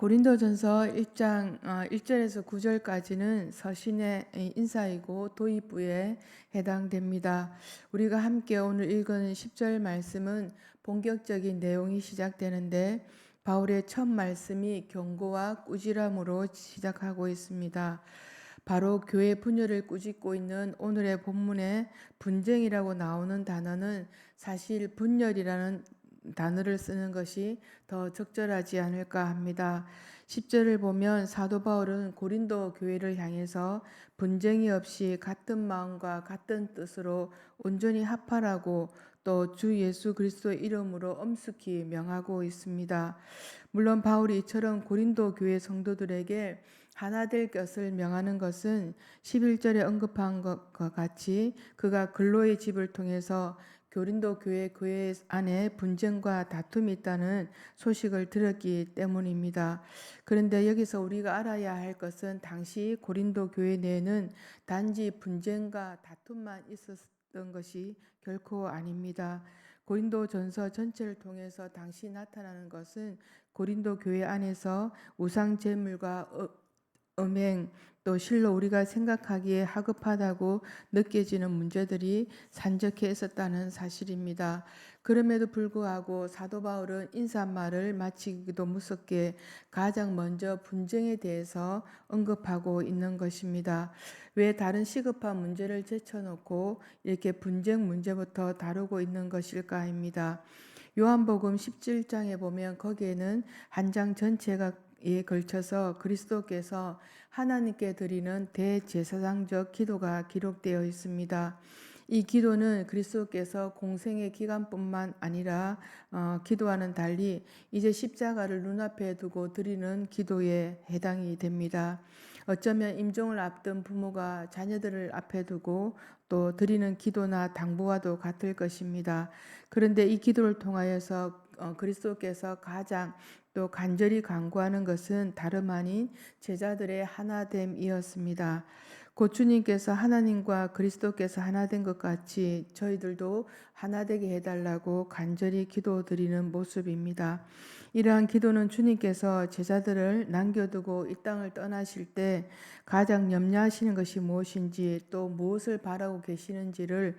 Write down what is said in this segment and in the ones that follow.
고린도전서 1장 1절에서 9절까지는 서신의 인사이고 도입부에 해당됩니다. 우리가 함께 오늘 읽은 10절 말씀은 본격적인 내용이 시작되는데 바울의 첫 말씀이 경고와 꾸지람으로 시작하고 있습니다. 바로 교회 분열을 꾸짖고 있는 오늘의 본문에 분쟁이라고 나오는 단어는 사실 분열이라는 단어를 쓰는 것이 더 적절하지 않을까 합니다. 10절을 보면 사도 바울은 고린도 교회를 향해서 분쟁이 없이 같은 마음과 같은 뜻으로 온전히 합하라고 또 주 예수 그리스도의 이름으로 엄숙히 명하고 있습니다. 물론 바울이 이처럼 고린도 교회 성도들에게 하나 될 것을 명하는 것은 11절에 언급한 것과 같이 그가 근로의 집을 통해서 고린도 교회 안에 분쟁과 다툼이 있다는 소식을 들었기 때문입니다. 그런데 여기서 우리가 알아야 할 것은 당시 고린도 교회 내에는 단지 분쟁과 다툼만 있었던 것이 결코 아닙니다. 고린도 전서 전체를 통해서 당시 나타나는 것은 고린도 교회 안에서 우상 제물과 음행 또 실로 우리가 생각하기에 하급하다고 느껴지는 문제들이 산적해 있었다는 사실입니다. 그럼에도 불구하고 사도 바울은 인사말을 마치기도 무섭게 가장 먼저 분쟁에 대해서 언급하고 있는 것입니다. 왜 다른 시급한 문제를 제쳐놓고 이렇게 분쟁 문제부터 다루고 있는 것일까입니다. 요한복음 17장에 보면 거기에는 한 장 전체가 에 걸쳐서 그리스도께서 하나님께 드리는 대제사장적 기도가 기록되어 있습니다. 이 기도는 그리스도께서 공생의 기간뿐만 아니라 기도와는 달리 이제 십자가를 눈앞에 두고 드리는 기도에 해당이 됩니다. 어쩌면 임종을 앞둔 부모가 자녀들을 앞에 두고 또 드리는 기도나 당부와도 같을 것입니다. 그런데 이 기도를 통하여서 그리스도께서 가장 또 간절히 간구하는 것은 다름 아닌 제자들의 하나됨이었습니다. 곧 주님께서 하나님과 그리스도께서 하나된 것 같이 저희들도 하나되게 해달라고 간절히 기도드리는 모습입니다. 이러한 기도는 주님께서 제자들을 남겨두고 이 땅을 떠나실 때 가장 염려하시는 것이 무엇인지 또 무엇을 바라고 계시는지를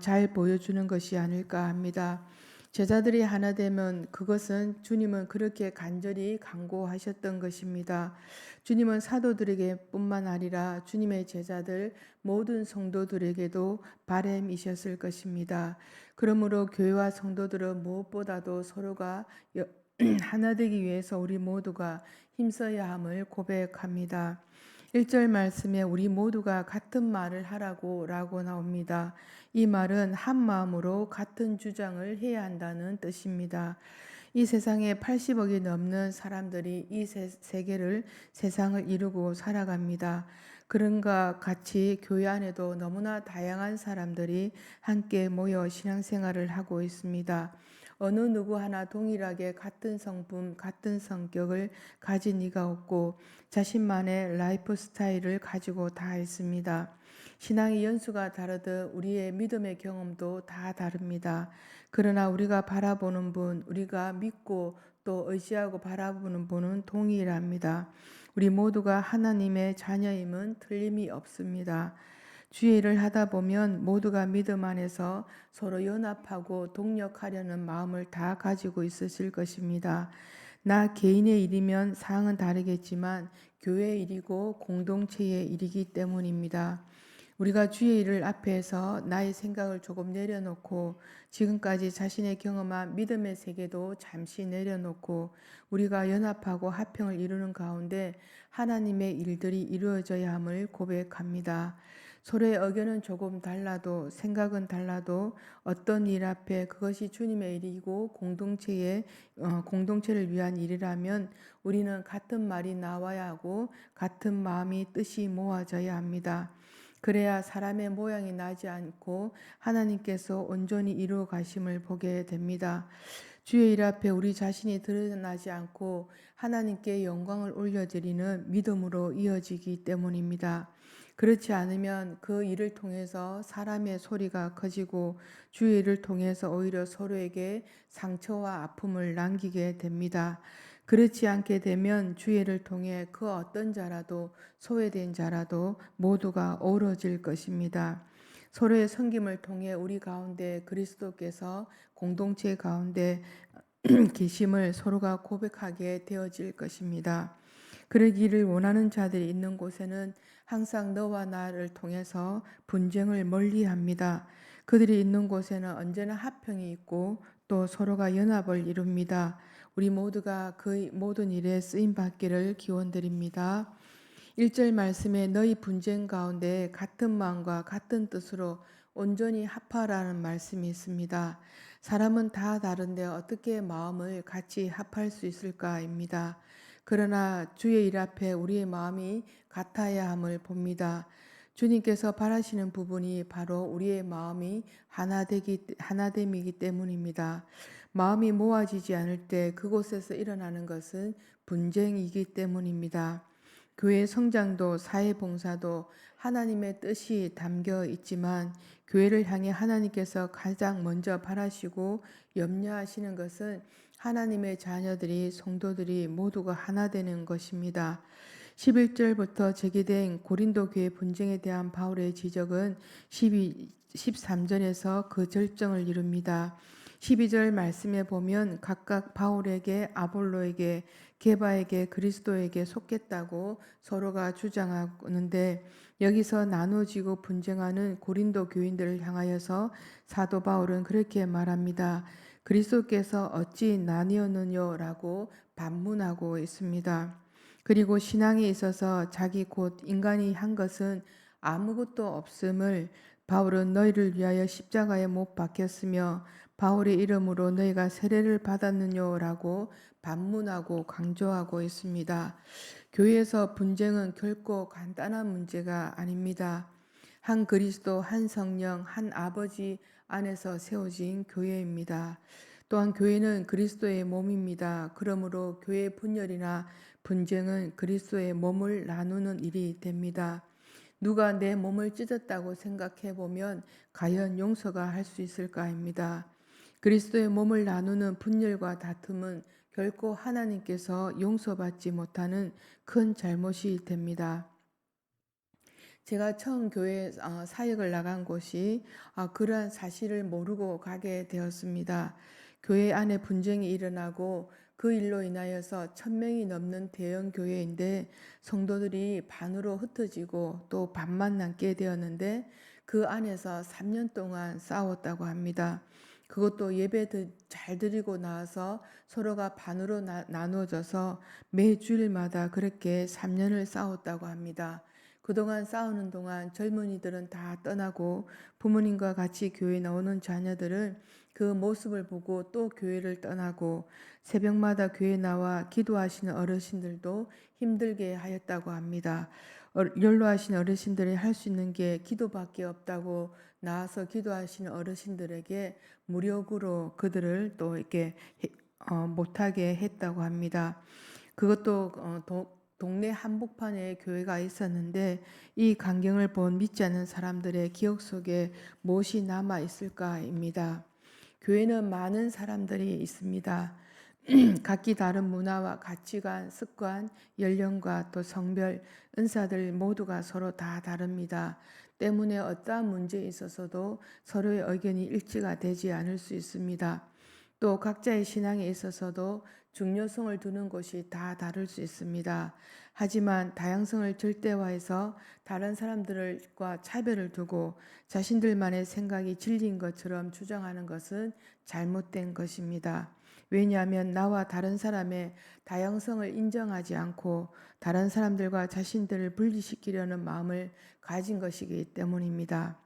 잘 보여주는 것이 아닐까 합니다. 제자들이 하나 되면 그것은 주님은 그렇게 간절히 간구하셨던 것입니다. 주님은 사도들에게 뿐만 아니라 주님의 제자들 모든 성도들에게도 바람이셨을 것입니다. 그러므로 교회와 성도들은 무엇보다도 서로가 하나 되기 위해서 우리 모두가 힘써야 함을 고백합니다. 1절 말씀에 우리 모두가 같은 말을 하라고 나옵니다. 이 말은 한 마음으로 같은 주장을 해야 한다는 뜻입니다. 이 세상에 80억이 넘는 사람들이 이 세계를 세상을 이루고 살아갑니다. 그런가 같이 교회 안에도 너무나 다양한 사람들이 함께 모여 신앙생활을 하고 있습니다. 어느 누구 하나 동일하게 같은 성품, 같은 성격을 가진 이가 없고 자신만의 라이프 스타일을 가지고 다 있습니다. 신앙의 연수가 다르듯 우리의 믿음의 경험도 다 다릅니다. 그러나 우리가 바라보는 분, 우리가 믿고 또 의지하고 바라보는 분은 동일합니다. 우리 모두가 하나님의 자녀임은 틀림이 없습니다. 주의 일을 하다 보면 모두가 믿음 안에서 서로 연합하고 동력하려는 마음을 다 가지고 있으실 것입니다. 나 개인의 일이면 사항은 다르겠지만 교회의 일이고 공동체의 일이기 때문입니다. 우리가 주의 일을 앞에서 나의 생각을 조금 내려놓고 지금까지 자신의 경험한 믿음의 세계도 잠시 내려놓고 우리가 연합하고 합평을 이루는 가운데 하나님의 일들이 이루어져야 함을 고백합니다. 서로의 의견은 조금 달라도 생각은 달라도 어떤 일 앞에 그것이 주님의 일이고 공동체를 위한 일이라면 우리는 같은 말이 나와야 하고 같은 마음이 뜻이 모아져야 합니다. 그래야 사람의 모양이 나지 않고 하나님께서 온전히 이루어 가심을 보게 됩니다. 주의 일 앞에 우리 자신이 드러나지 않고 하나님께 영광을 올려드리는 믿음으로 이어지기 때문입니다. 그렇지 않으면 그 일을 통해서 사람의 소리가 커지고 주의 일을 통해서 오히려 서로에게 상처와 아픔을 남기게 됩니다. 그렇지 않게 되면 주의를 통해 그 어떤 자라도 소외된 자라도 모두가 어우러질 것입니다. 서로의 섬김을 통해 우리 가운데 그리스도께서 공동체 가운데 계심을 서로가 고백하게 되어질 것입니다. 그러기를 원하는 자들이 있는 곳에는 항상 너와 나를 통해서 분쟁을 멀리합니다. 그들이 있는 곳에는 언제나 화평이 있고 또 서로가 연합을 이룹니다. 우리 모두가 그 모든 일에 쓰임 받기를 기원드립니다. 1절 말씀에 너희 분쟁 가운데 같은 마음과 같은 뜻으로 온전히 합하라는 말씀이 있습니다. 사람은 다 다른데 어떻게 마음을 같이 합할 수 있을까입니다. 그러나 주의 일 앞에 우리의 마음이 같아야 함을 봅니다. 주님께서 바라시는 부분이 바로 우리의 마음이 하나됨이기 때문입니다. 마음이 모아지지 않을 때 그곳에서 일어나는 것은 분쟁이기 때문입니다. 교회 성장도 사회 봉사도 하나님의 뜻이 담겨 있지만 교회를 향해 하나님께서 가장 먼저 바라시고 염려하시는 것은 하나님의 자녀들이 성도들이 모두가 하나 되는 것입니다. 11절부터 제기된 고린도 교회 분쟁에 대한 바울의 지적은 13절에서 그 절정을 이룹니다. 12절 말씀에 보면 각각 바울에게 아볼로에게 게바에게 그리스도에게 속겠다고 서로가 주장하는데 여기서 나눠지고 분쟁하는 고린도 교인들을 향하여서 사도 바울은 그렇게 말합니다. 그리스도께서 어찌 나뉘었느냐라고 반문하고 있습니다. 그리고 신앙에 있어서 자기 곧 인간이 한 것은 아무것도 없음을 바울은 너희를 위하여 십자가에 못 박혔으며 바울의 이름으로 너희가 세례를 받았느냐라고 반문하고 강조하고 있습니다. 교회에서 분쟁은 결코 간단한 문제가 아닙니다. 한 그리스도, 한 성령, 한 아버지 안에서 세워진 교회입니다. 또한 교회는 그리스도의 몸입니다. 그러므로 교회 분열이나 분쟁은 그리스도의 몸을 나누는 일이 됩니다. 누가 내 몸을 찢었다고 생각해 보면 과연 용서가 할 수 있을까입니다. 그리스도의 몸을 나누는 분열과 다툼은 결코 하나님께서 용서받지 못하는 큰 잘못이 됩니다. 제가 처음 교회 사역을 나간 곳이 그러한 사실을 모르고 가게 되었습니다. 교회 안에 분쟁이 일어나고 그 일로 인하여서 1,000명이 넘는 대형 교회인데 성도들이 반으로 흩어지고 또 반만 남게 되었는데 그 안에서 3년 동안 싸웠다고 합니다. 그것도 예배 잘 드리고 나와서 서로가 반으로 나눠져서 매 주일마다 그렇게 3년을 싸웠다고 합니다. 그동안 싸우는 동안 젊은이들은 다 떠나고 부모님과 같이 교회 나오는 자녀들은 그 모습을 보고 또 교회를 떠나고 새벽마다 교회 나와 기도하시는 어르신들도 힘들게 하였다고 합니다. 연로하신 어르신들이 할 수 있는 게 기도밖에 없다고 나와서 기도하시는 어르신들에게 무력으로 그들을 또 이렇게 못하게 했다고 합니다. 그것도 동네 한복판에 교회가 있었는데 이 광경을 본 믿지 않는 사람들의 기억 속에 무엇이 남아 있을까입니다. 교회는 많은 사람들이 있습니다. 각기 다른 문화와 가치관, 습관, 연령과 또 성별, 은사들 모두가 서로 다 다릅니다. 때문에 어떠한 문제에 있어서도 서로의 의견이 일치가 되지 않을 수 있습니다. 또 각자의 신앙에 있어서도 중요성을 두는 것이 다 다를 수 있습니다. 하지만 다양성을 절대화해서 다른 사람들과 차별을 두고 자신들만의 생각이 진리인 것처럼 주장하는 것은 잘못된 것입니다. 왜냐하면 나와 다른 사람의 다양성을 인정하지 않고 다른 사람들과 자신들을 분리시키려는 마음을 가진 것이기 때문입니다.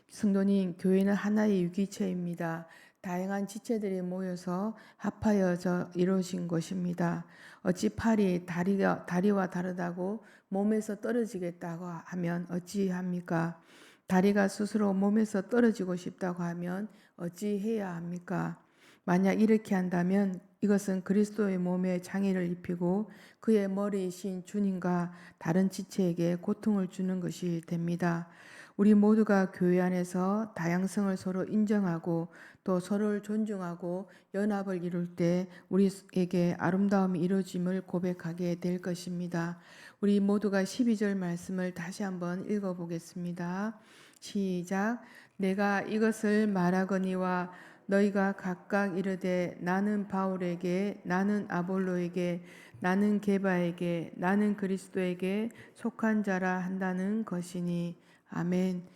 성도님, 교회는 하나의 유기체입니다. 다양한 지체들이 모여서 합하여져 이루어진 것입니다. 어찌 팔이 다리와 다르다고 몸에서 떨어지겠다고 하면 어찌합니까? 다리가 스스로 몸에서 떨어지고 싶다고 하면 어찌해야 합니까? 만약 이렇게 한다면 이것은 그리스도의 몸에 장애를 입히고 그의 머리이신 주님과 다른 지체에게 고통을 주는 것이 됩니다. 우리 모두가 교회 안에서 다양성을 서로 인정하고 또 서로를 존중하고 연합을 이룰 때 우리에게 아름다움이 이루어짐을 고백하게 될 것입니다. 우리 모두가 12절 말씀을 다시 한번 읽어보겠습니다. 시작. 내가 이것을 말하거니와 너희가 각각 이르되 나는 바울에게, 나는 아볼로에게, 나는 게바에게, 나는 그리스도에게 속한 자라 한다는 것이니. 아멘.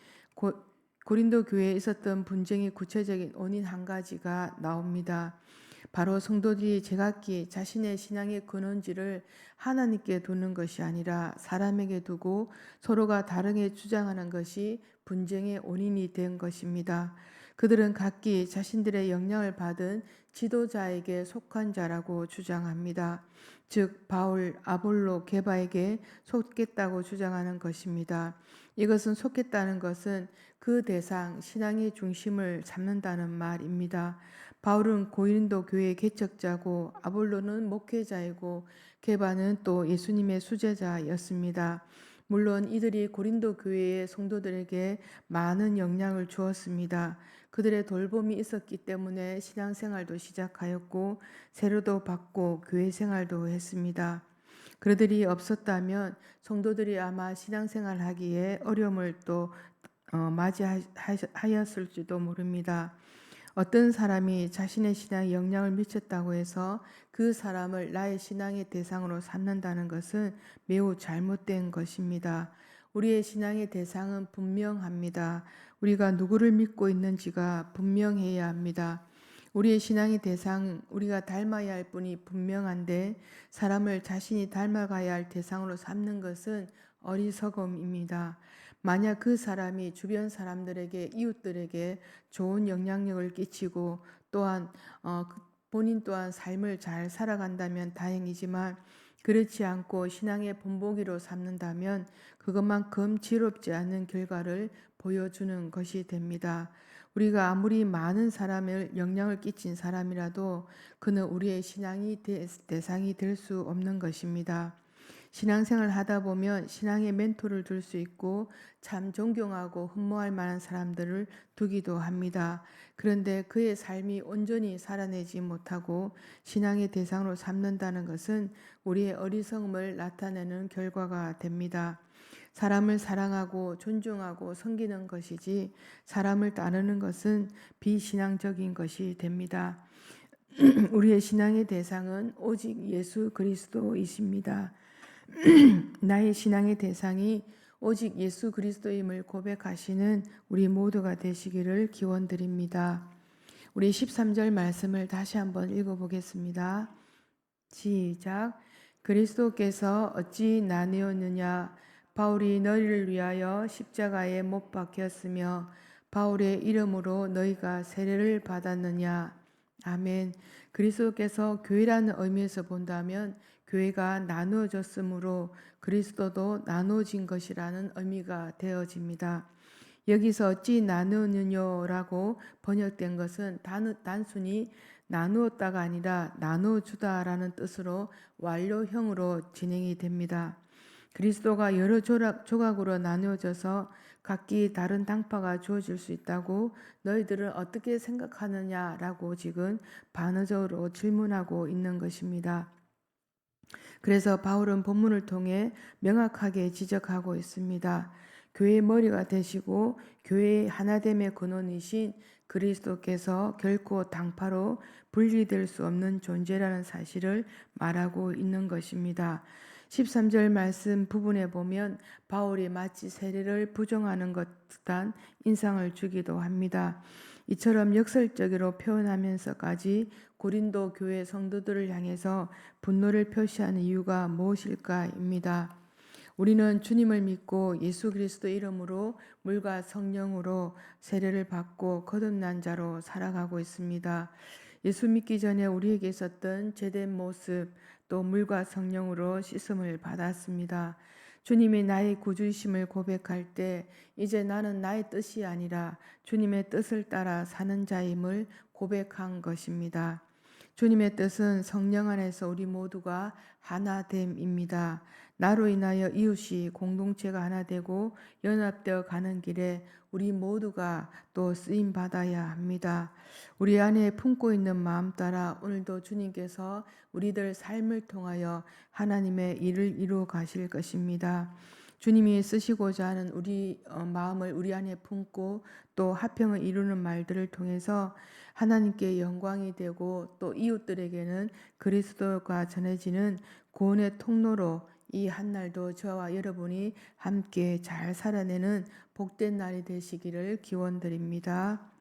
고린도 교회에 있었던 분쟁의 구체적인 원인 한 가지가 나옵니다. 바로 성도들이 제각기 자신의 신앙의 근원지를 하나님께 두는 것이 아니라 사람에게 두고 서로가 다르게 주장하는 것이 분쟁의 원인이 된 것입니다. 그들은 각기 자신들의 영향을 받은 지도자에게 속한 자라고 주장합니다. 즉 바울, 아볼로, 게바에게 속겠다고 주장하는 것입니다. 이것은 속겠다는 것은 그 대상, 신앙의 중심을 잡는다는 말입니다. 바울은 고린도 교회의 개척자고 아볼로는 목회자이고 게바는 또 예수님의 수제자였습니다. 물론 이들이 고린도 교회의 성도들에게 많은 영향을 주었습니다. 그들의 돌봄이 있었기 때문에 신앙생활도 시작하였고 세례도 받고 교회 생활도 했습니다. 그들이 없었다면 성도들이 아마 신앙생활하기에 어려움을 또 맞이하였을지도 모릅니다. 어떤 사람이 자신의 신앙에 영향을 미쳤다고 해서 그 사람을 나의 신앙의 대상으로 삼는다는 것은 매우 잘못된 것입니다. 우리의 신앙의 대상은 분명합니다. 우리가 누구를 믿고 있는지가 분명해야 합니다. 우리의 신앙의 대상, 우리가 닮아야 할 분이 분명한데 사람을 자신이 닮아가야 할 대상으로 삼는 것은 어리석음입니다. 만약 그 사람이 주변 사람들에게, 이웃들에게 좋은 영향력을 끼치고 또한 본인 또한 삶을 잘 살아간다면 다행이지만 그렇지 않고 신앙의 본보기로 삼는다면 그것만큼 지롭지 않은 결과를 보여주는 것이 됩니다. 우리가 아무리 많은 사람을 영향을 끼친 사람이라도 그는 우리의 신앙이 대상이 될 수 없는 것입니다. 신앙생활 하다 보면 신앙의 멘토를 둘 수 있고 참 존경하고 흠모할 만한 사람들을 두기도 합니다. 그런데 그의 삶이 온전히 살아내지 못하고 신앙의 대상으로 삼는다는 것은 우리의 어리석음을 나타내는 결과가 됩니다. 사람을 사랑하고 존중하고 섬기는 것이지 사람을 따르는 것은 비신앙적인 것이 됩니다. 우리의 신앙의 대상은 오직 예수 그리스도이십니다. 나의 신앙의 대상이 오직 예수 그리스도임을 고백하시는 우리 모두가 되시기를 기원드립니다. 우리 13절 말씀을 다시 한번 읽어보겠습니다. 시작. 그리스도께서 어찌 나뉘었느냐? 바울이 너희를 위하여 십자가에 못 박혔으며 바울의 이름으로 너희가 세례를 받았느냐? 아멘. 그리스도께서 교회라는 의미에서 본다면 교회가 나누어졌으므로 그리스도도 나누어진 것이라는 의미가 되어집니다. 여기서 어찌 나누느냐라고 번역된 것은 단순히 나누었다가 아니라 나누어주다라는 뜻으로 완료형으로 진행이 됩니다. 그리스도가 여러 조각으로 나누어져서 각기 다른 당파가 주어질 수 있다고 너희들은 어떻게 생각하느냐라고 지금 반어적으로 질문하고 있는 것입니다. 그래서 바울은 본문을 통해 명확하게 지적하고 있습니다. 교회의 머리가 되시고 교회의 하나됨의 근원이신 그리스도께서 결코 당파로 분리될 수 없는 존재라는 사실을 말하고 있는 것입니다. 13절 말씀 부분에 보면 바울이 마치 세례를 부정하는 것 듯한 인상을 주기도 합니다. 이처럼 역설적으로 표현하면서까지 고린도 교회 성도들을 향해서 분노를 표시하는 이유가 무엇일까입니다. 우리는 주님을 믿고 예수 그리스도 이름으로 물과 성령으로 세례를 받고 거듭난 자로 살아가고 있습니다. 예수 믿기 전에 우리에게 있었던 제된 모습, 또 물과 성령으로 씻음을 받았습니다. 주님이 나의 구주이심을 고백할 때 이제 나는 나의 뜻이 아니라 주님의 뜻을 따라 사는 자임을 고백한 것입니다. 주님의 뜻은 성령 안에서 우리 모두가 하나됨입니다. 나로 인하여 이웃이 공동체가 하나 되고 연합되어 가는 길에 우리 모두가 또 쓰임 받아야 합니다. 우리 안에 품고 있는 마음 따라 오늘도 주님께서 우리들 삶을 통하여 하나님의 일을 이루어 가실 것입니다. 주님이 쓰시고자 하는 우리 마음을 우리 안에 품고 또 화평을 이루는 말들을 통해서 하나님께 영광이 되고 또 이웃들에게는 그리스도가 전해지는 구원의 통로로 이 한날도 저와 여러분이 함께 잘 살아내는 복된 날이 되시기를 기원드립니다.